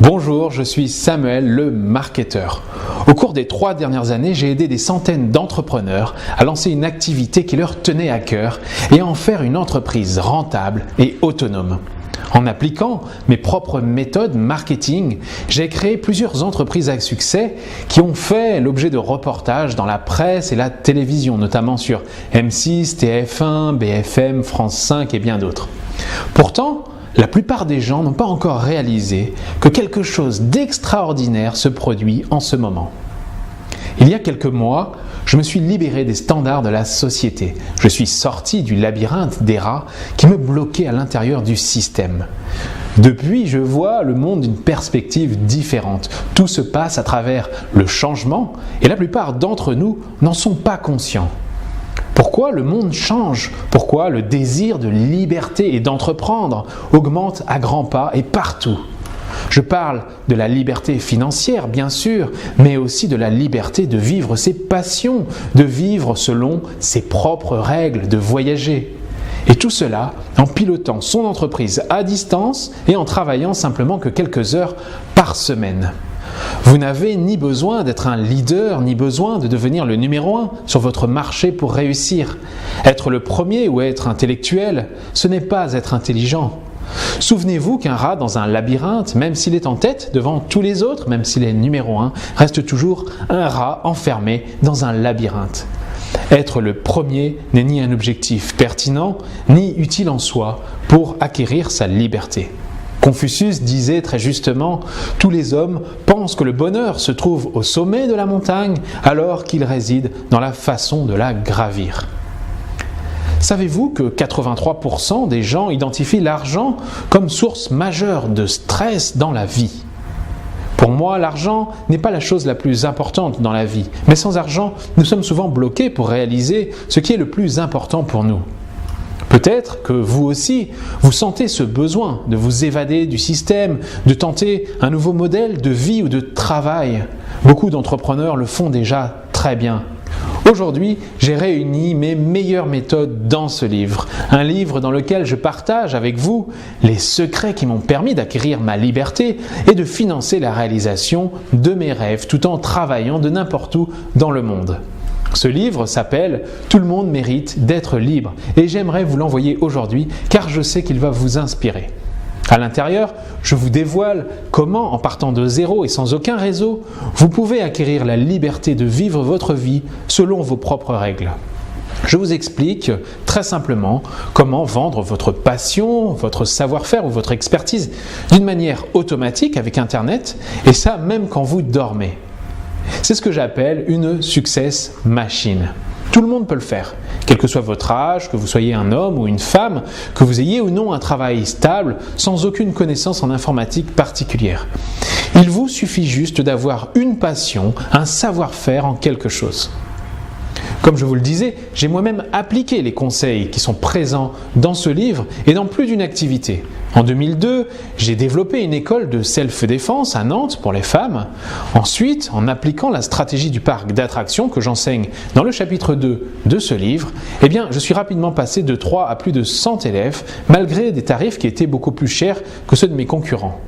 Bonjour, je suis Samuel, le marketeur. Au cours des 3 dernières années, j'ai aidé des centaines d'entrepreneurs à lancer une activité qui leur tenait à cœur et à en faire une entreprise rentable et autonome. En appliquant mes propres méthodes marketing, j'ai créé plusieurs entreprises à succès qui ont fait l'objet de reportages dans la presse et la télévision, notamment sur M6, TF1, BFM, France 5 et bien d'autres. Pourtant, la plupart des gens n'ont pas encore réalisé que quelque chose d'extraordinaire se produit en ce moment. Il y a quelques mois, je me suis libéré des standards de la société. Je suis sorti du labyrinthe des rats qui me bloquait à l'intérieur du système. Depuis, je vois le monde d'une perspective différente. Tout se passe à travers le changement et la plupart d'entre nous n'en sont pas conscients. Pourquoi le monde change? Pourquoi le désir de liberté et d'entreprendre augmente à grands pas et partout? Je parle de la liberté financière, bien sûr, mais aussi de la liberté de vivre ses passions, de vivre selon ses propres règles, de voyager. Et tout cela en pilotant son entreprise à distance et en travaillant simplement que quelques heures par semaine. Vous n'avez ni besoin d'être un leader, ni besoin de devenir le numéro 1 sur votre marché pour réussir. Être le premier ou être intellectuel, ce n'est pas être intelligent. Souvenez-vous qu'un rat dans un labyrinthe, même s'il est en tête devant tous les autres, même s'il est numéro 1, reste toujours un rat enfermé dans un labyrinthe. Être le premier n'est ni un objectif pertinent, ni utile en soi pour acquérir sa liberté. Confucius disait très justement « Tous les hommes pensent que le bonheur se trouve au sommet de la montagne alors qu'il réside dans la façon de la gravir ». Savez-vous que 83% des gens identifient l'argent comme source majeure de stress dans la vie? Pour moi, l'argent n'est pas la chose la plus importante dans la vie, mais sans argent, nous sommes souvent bloqués pour réaliser ce qui est le plus important pour nous. Peut-être que vous aussi, vous sentez ce besoin de vous évader du système, de tenter un nouveau modèle de vie ou de travail. Beaucoup d'entrepreneurs le font déjà très bien. Aujourd'hui, j'ai réuni mes meilleures méthodes dans ce livre. Un livre dans lequel je partage avec vous les secrets qui m'ont permis d'acquérir ma liberté et de financer la réalisation de mes rêves tout en travaillant de n'importe où dans le monde. Ce livre s'appelle « Tout le monde mérite d'être libre » et j'aimerais vous l'envoyer aujourd'hui car je sais qu'il va vous inspirer. À l'intérieur, je vous dévoile comment, en partant de zéro et sans aucun réseau, vous pouvez acquérir la liberté de vivre votre vie selon vos propres règles. Je vous explique très simplement comment vendre votre passion, votre savoir-faire ou votre expertise d'une manière automatique avec Internet et ça même quand vous dormez. C'est ce que j'appelle une success machine. Tout le monde peut le faire, quel que soit votre âge, que vous soyez un homme ou une femme, que vous ayez ou non un travail stable, sans aucune connaissance en informatique particulière. Il vous suffit juste d'avoir une passion, un savoir-faire en quelque chose. Comme je vous le disais, j'ai moi-même appliqué les conseils qui sont présents dans ce livre et dans plus d'une activité. En 2002, j'ai développé une école de self-défense à Nantes pour les femmes. Ensuite, en appliquant la stratégie du parc d'attractions que j'enseigne dans le chapitre 2 de ce livre, je suis rapidement passé de 3 à plus de 100 élèves, malgré des tarifs qui étaient beaucoup plus chers que ceux de mes concurrents.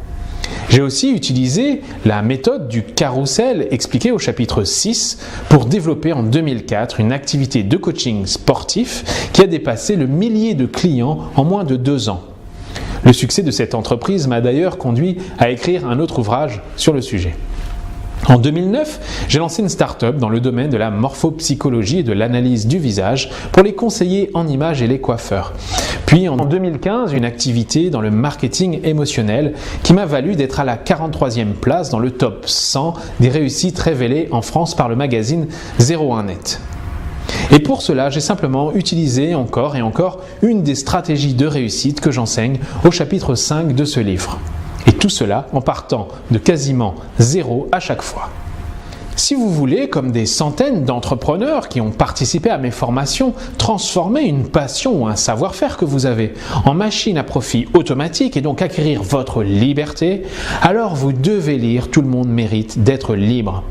J'ai aussi utilisé la méthode du carrousel expliquée au chapitre 6 pour développer en 2004 une activité de coaching sportif qui a dépassé le millier de clients en moins de 2 ans. Le succès de cette entreprise m'a d'ailleurs conduit à écrire un autre ouvrage sur le sujet. En 2009, j'ai lancé une start-up dans le domaine de la morphopsychologie et de l'analyse du visage pour les conseillers en images et les coiffeurs. Puis en 2015, une activité dans le marketing émotionnel qui m'a valu d'être à la 43e place dans le top 100 des réussites révélées en France par le magazine 01net. Et pour cela, j'ai simplement utilisé encore et encore une des stratégies de réussite que j'enseigne au chapitre 5 de ce livre. Et tout cela en partant de quasiment zéro à chaque fois. Si vous voulez, comme des centaines d'entrepreneurs qui ont participé à mes formations, transformer une passion ou un savoir-faire que vous avez en machine à profit automatique et donc acquérir votre liberté, alors vous devez lire « Tout le monde mérite d'être libre ».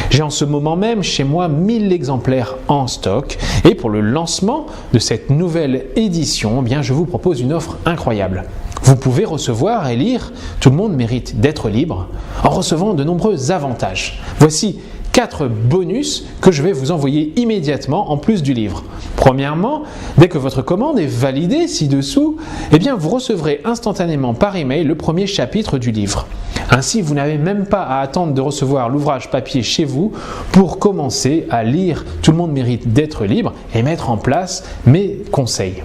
J'ai en ce moment même chez moi 1000 exemplaires en stock et pour le lancement de cette nouvelle édition, je vous propose une offre incroyable. Vous pouvez recevoir et lire Tout le monde mérite d'être libre en recevant de nombreux avantages. Voici 4 bonus que je vais vous envoyer immédiatement en plus du livre. Premièrement, dès que votre commande est validée ci-dessous, vous recevrez instantanément par email le premier chapitre du livre. Ainsi, vous n'avez même pas à attendre de recevoir l'ouvrage papier chez vous pour commencer à lire Tout le monde mérite d'être libre et mettre en place mes conseils.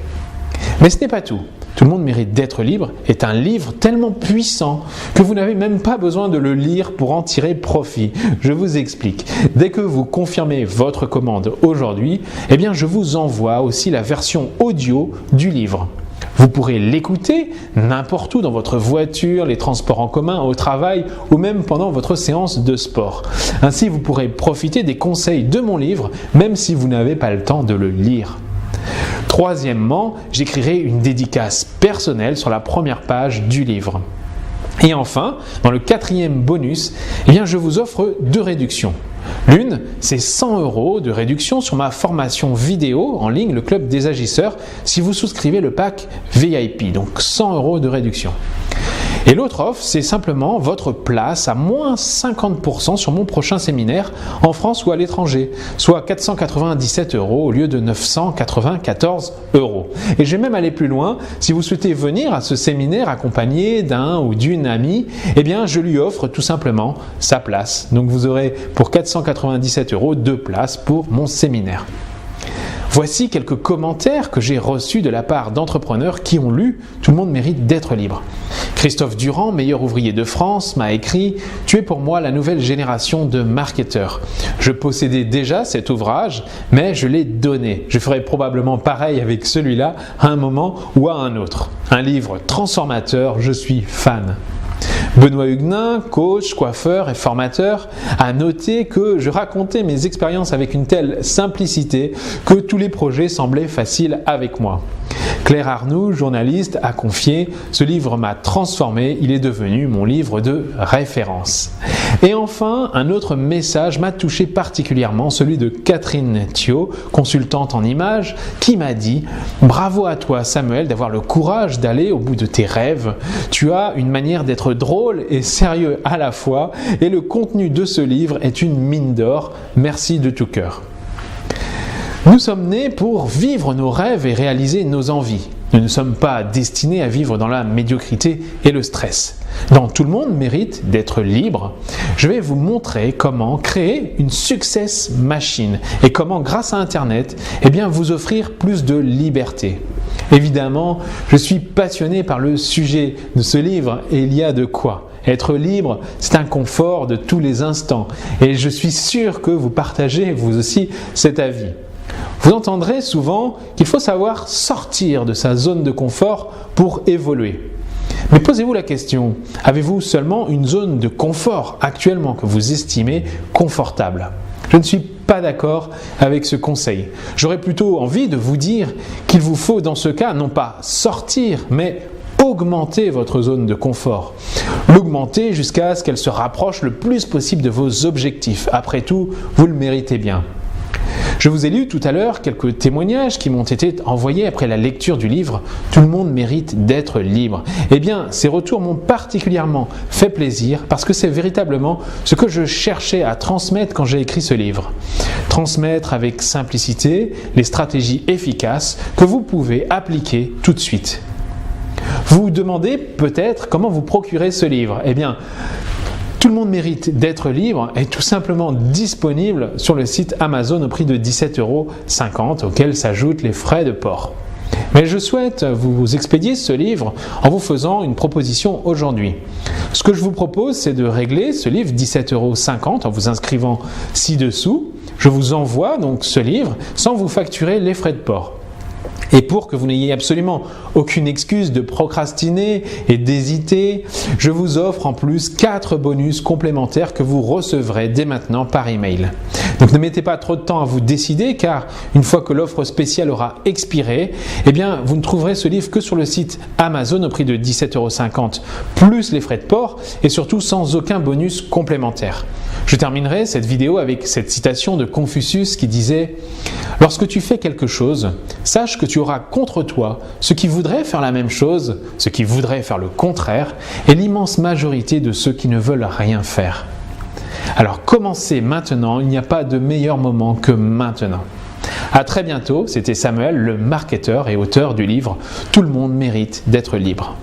Mais ce n'est pas tout. Tout le monde mérite d'être libre est un livre tellement puissant que vous n'avez même pas besoin de le lire pour en tirer profit. Je vous explique. Dès que vous confirmez votre commande aujourd'hui, je vous envoie aussi la version audio du livre. Vous pourrez l'écouter n'importe où dans votre voiture, les transports en commun, au travail ou même pendant votre séance de sport. Ainsi, vous pourrez profiter des conseils de mon livre même si vous n'avez pas le temps de le lire. Troisièmement, j'écrirai une dédicace personnelle sur la première page du livre. Et enfin, dans le 4e bonus, je vous offre 2 réductions. L'une, c'est 100 € de réduction sur ma formation vidéo en ligne, le Club des Agisseurs, si vous souscrivez le pack VIP, donc 100 € de réduction. Et l'autre offre, c'est simplement votre place à moins 50% sur mon prochain séminaire en France ou à l'étranger, soit 497 € au lieu de 994 €. Et je vais même aller plus loin, si vous souhaitez venir à ce séminaire accompagné d'un ou d'une amie, je lui offre tout simplement sa place. Donc vous aurez pour 497 € 2 places pour mon séminaire. Voici quelques commentaires que j'ai reçus de la part d'entrepreneurs qui ont lu Tout le monde mérite d'être libre. Christophe Durand, meilleur ouvrier de France, m'a écrit « Tu es pour moi la nouvelle génération de marketeurs. Je possédais déjà cet ouvrage, mais je l'ai donné. Je ferai probablement pareil avec celui-là à un moment ou à un autre. Un livre transformateur, je suis fan. » Benoît Huguenin, coach, coiffeur et formateur, a noté que je racontais mes expériences avec une telle simplicité que tous les projets semblaient faciles avec moi. Claire Arnoux, journaliste, a confié « Ce livre m'a transformé, il est devenu mon livre de référence. » Et enfin, un autre message m'a touché particulièrement, celui de Catherine Thio, consultante en images, qui m'a dit « Bravo à toi Samuel d'avoir le courage d'aller au bout de tes rêves. Tu as une manière d'être drôle et sérieux à la fois et le contenu de ce livre est une mine d'or. Merci de tout cœur. » Nous sommes nés pour vivre nos rêves et réaliser nos envies. Nous ne sommes pas destinés à vivre dans la médiocrité et le stress. Dans Tout le monde mérite d'être libre, je vais vous montrer comment créer une success machine et comment, grâce à Internet, vous offrir plus de liberté. Évidemment, je suis passionné par le sujet de ce livre et il y a de quoi. Être libre, c'est un confort de tous les instants et je suis sûr que vous partagez vous aussi cet avis. Vous entendrez souvent qu'il faut savoir sortir de sa zone de confort pour évoluer. Mais posez-vous la question, avez-vous seulement une zone de confort actuellement que vous estimez confortable ? Je ne suis pas d'accord avec ce conseil. J'aurais plutôt envie de vous dire qu'il vous faut dans ce cas non pas sortir, mais augmenter votre zone de confort. L'augmenter jusqu'à ce qu'elle se rapproche le plus possible de vos objectifs. Après tout, vous le méritez bien. Je vous ai lu tout à l'heure quelques témoignages qui m'ont été envoyés après la lecture du livre « Tout le monde mérite d'être libre ». Ces retours m'ont particulièrement fait plaisir parce que c'est véritablement ce que je cherchais à transmettre quand j'ai écrit ce livre. Transmettre avec simplicité les stratégies efficaces que vous pouvez appliquer tout de suite. Vous vous demandez peut-être comment vous procurer ce livre. Tout le monde mérite d'être libre est tout simplement disponible sur le site Amazon au prix de 17,50 € auquel s'ajoutent les frais de port. Mais je souhaite vous expédier ce livre en vous faisant une proposition aujourd'hui. Ce que je vous propose, c'est de régler ce livre 17,50 € en vous inscrivant ci-dessous. Je vous envoie donc ce livre sans vous facturer les frais de port. Et pour que vous n'ayez absolument aucune excuse de procrastiner et d'hésiter, je vous offre en plus 4 bonus complémentaires que vous recevrez dès maintenant par email. Donc ne mettez pas trop de temps à vous décider car une fois que l'offre spéciale aura expiré, vous ne trouverez ce livre que sur le site Amazon au prix de 17,50 € plus les frais de port et surtout sans aucun bonus complémentaire. Je terminerai cette vidéo avec cette citation de Confucius qui disait « Lorsque tu fais quelque chose, sache que tu auras contre toi ceux qui voudraient faire la même chose, ceux qui voudraient faire le contraire, et l'immense majorité de ceux qui ne veulent rien faire. » Alors commencez maintenant, il n'y a pas de meilleur moment que maintenant. À très bientôt, c'était Samuel, le marketeur et auteur du livre « Tout le monde mérite d'être libre ».